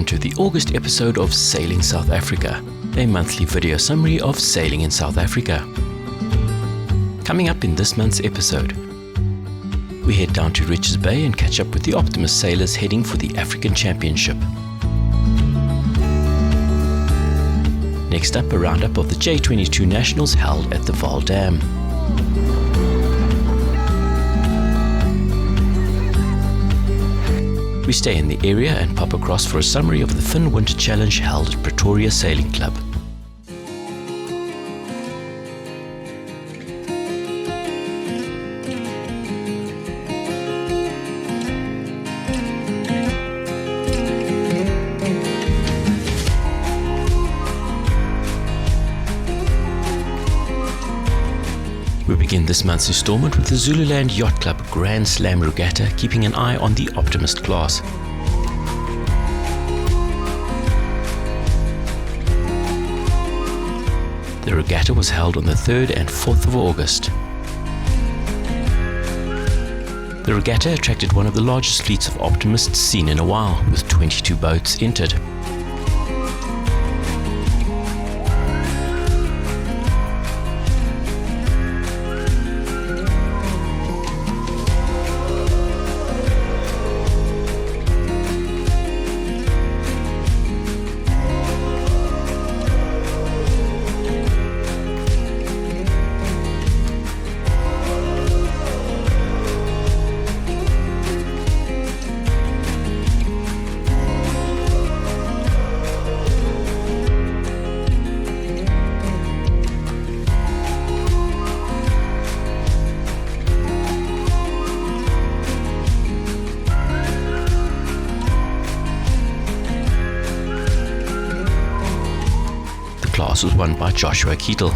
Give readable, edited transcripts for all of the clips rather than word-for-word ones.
to the August episode of Sailing South Africa, a monthly video summary of sailing in South Africa. Coming up in this month's episode, we head down to Richards Bay and catch up with the Optimus sailors heading for the African Championship. Next up, a roundup of the J22 Nationals held at the Vaal Dam. We stay in the area and pop across for a summary of the Finn Winter Challenge held at Pretoria Sailing Club. We begin this month's installment with the Zululand Yacht Club Grand Slam Regatta, keeping an eye on the Optimist class. The regatta was held on the 3rd and 4th of August. The regatta attracted one of the largest fleets of optimists seen in a while, with 22 boats entered. The class was won by Joshua Keetle.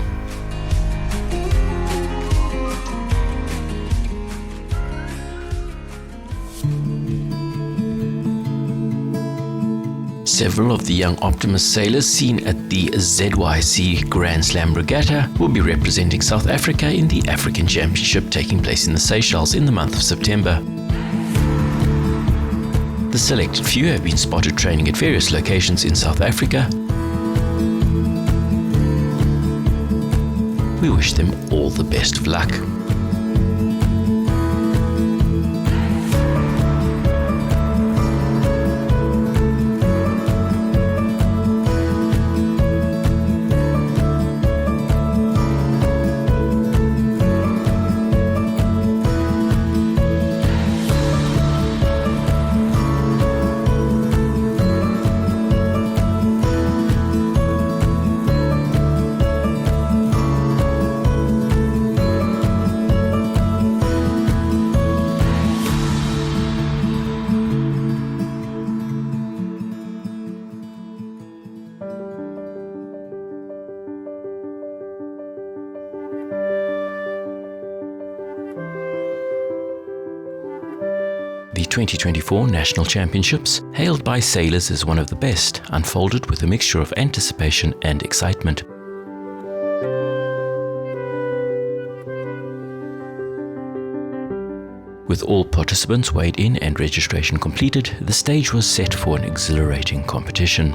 Several of the young Optimist sailors seen at the ZYC Grand Slam Regatta will be representing South Africa in the African Championship taking place in the Seychelles in the month of September. The selected few have been spotted training at various locations in South Africa. We wish them all the best of luck. The 2024 National Championships, hailed by sailors as one of the best, unfolded with a mixture of anticipation and excitement. With all participants weighed in and registration completed, the stage was set for an exhilarating competition.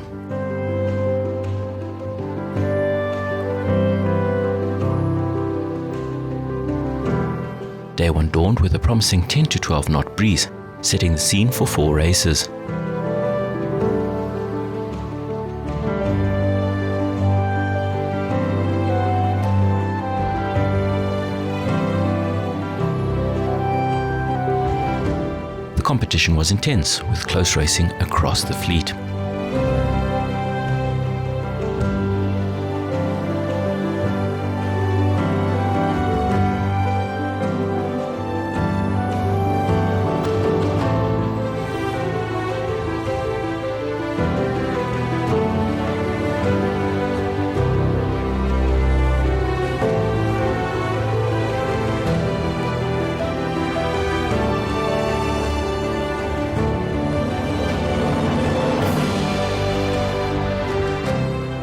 Day 1 dawned with a promising 10 to 12 knot breeze, setting the scene for 4 races. The competition was intense, with close racing across the fleet.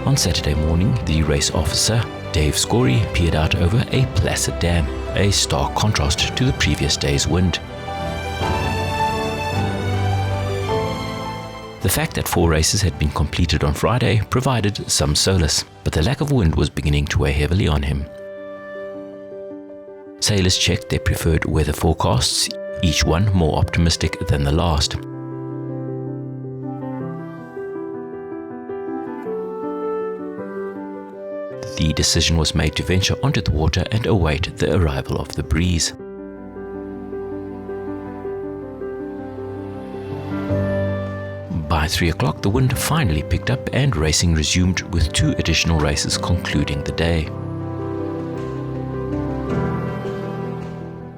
On Saturday morning, the race officer, Dave Scory, peered out over a placid dam, a stark contrast to the previous day's wind. The fact that 4 races had been completed on Friday provided some solace, but the lack of wind was beginning to weigh heavily on him. Sailors checked their preferred weather forecasts, each one more optimistic than the last. The decision was made to venture onto the water and await the arrival of the breeze. By 3 o'clock, the wind finally picked up and racing resumed, with 2 additional races concluding the day.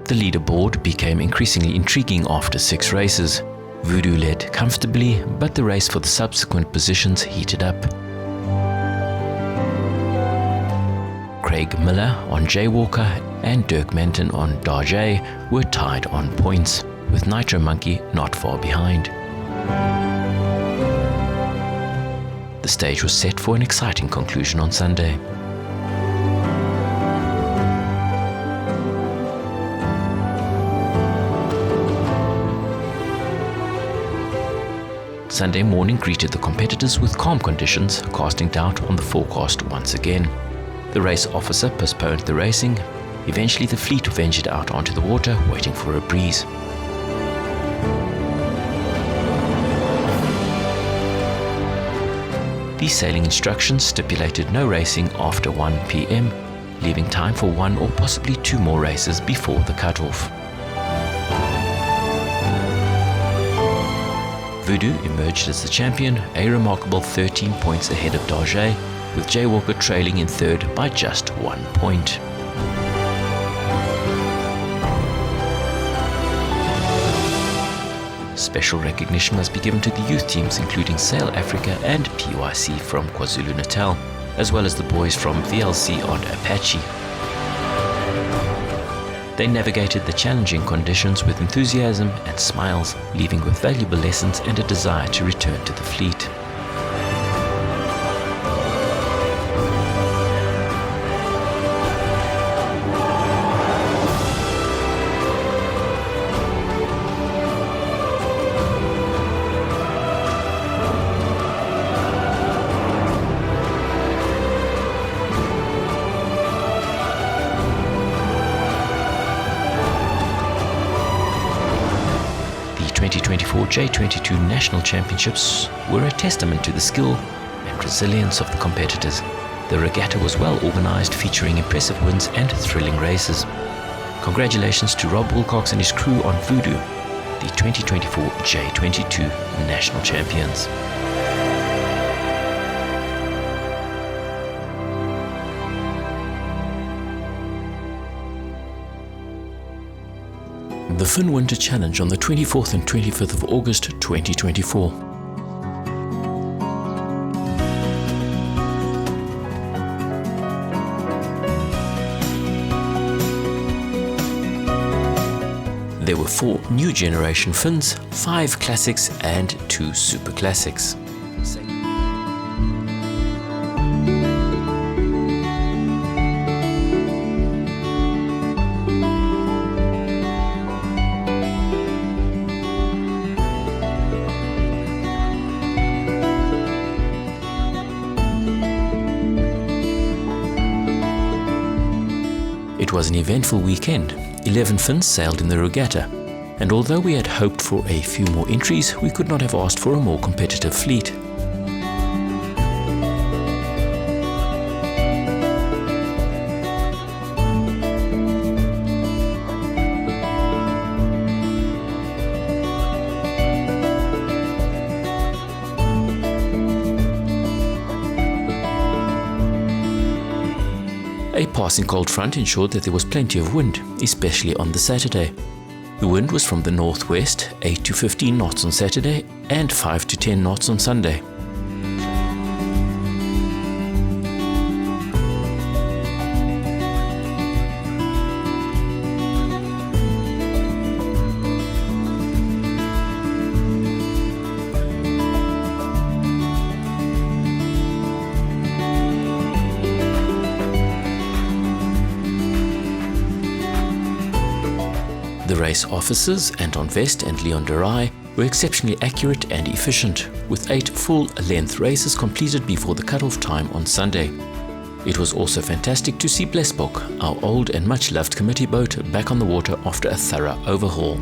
The leaderboard became increasingly intriguing after 6 races. Voodoo led comfortably, but the race for the subsequent positions heated up. Craig Miller on Jaywalker and Dirk Menton on Darjay were tied on points, with Nitro Monkey not far behind. The stage was set for an exciting conclusion on Sunday. Sunday morning greeted the competitors with calm conditions, casting doubt on the forecast once again. The race officer postponed the racing. Eventually the fleet ventured out onto the water, waiting for a breeze. The sailing instructions stipulated no racing after 1 p.m, leaving time for 1 or possibly 2 more races before the cutoff. Voodoo emerged as the champion, a remarkable 13 points ahead of Darjay, with Jaywalker trailing in 3rd by just 1 point. Special recognition must be given to the youth teams, including Sail Africa and PYC from KwaZulu-Natal, as well as the boys from VLC on Apache. They navigated the challenging conditions with enthusiasm and smiles, leaving with valuable lessons and a desire to return to the fleet. The 2024 J22 National Championships were a testament to the skill and resilience of the competitors. The regatta was well organized, featuring impressive wins and thrilling races. Congratulations to Rob Wilcox and his crew on Voodoo, the 2024 J22 National Champions. The Finn Winter Challenge on the 24th and 25th of August 2024. There were 4 new generation Finns, 5 classics and 2 super classics. It was an eventful weekend. 11 Finns sailed in the regatta, and although we had hoped for a few more entries, we could not have asked for a more competitive fleet. A passing cold front ensured that there was plenty of wind, especially on the Saturday. The wind was from the northwest, 8 to 15 knots on Saturday and 5 to 10 knots on Sunday. The race officers, Anton Vest and Leon Derai, were exceptionally accurate and efficient, with 8 full-length races completed before the cut-off time on Sunday. It was also fantastic to see Blesbok, our old and much-loved committee boat, back on the water after a thorough overhaul.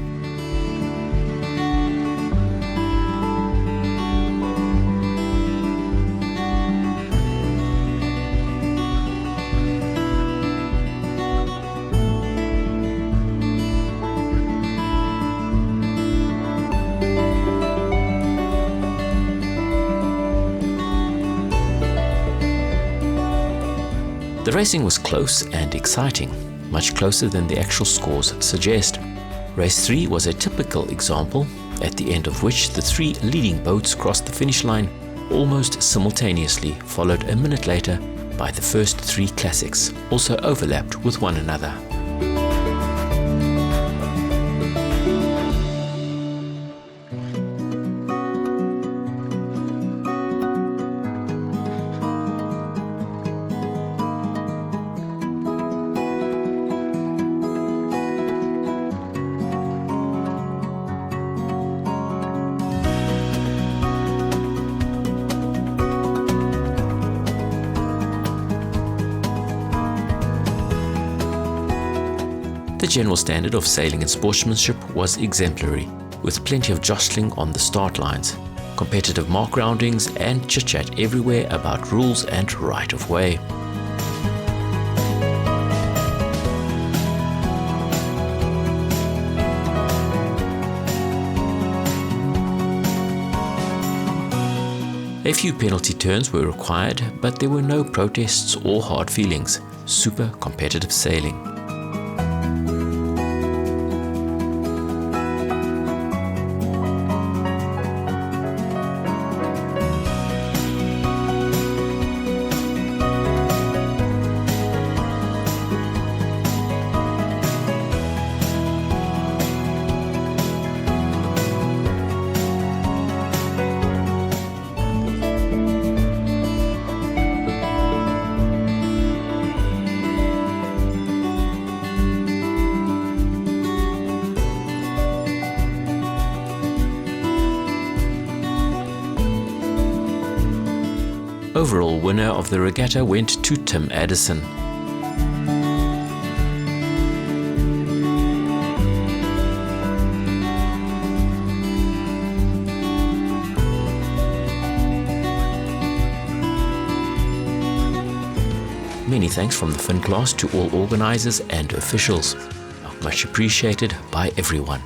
The racing was close and exciting, much closer than the actual scores suggest. Race 3 was a typical example, at the end of which the 3 leading boats crossed the finish line almost simultaneously, followed a minute later by the first 3 classics, also overlapped with one another. The general standard of sailing and sportsmanship was exemplary, with plenty of jostling on the start lines, competitive mark roundings and chit-chat everywhere about rules and right-of-way. A few penalty turns were required, but there were no protests or hard feelings. Super competitive sailing. Overall winner of the regatta went to Tim Addison. Many thanks from the Finn class to all organisers and officials. Much appreciated by everyone.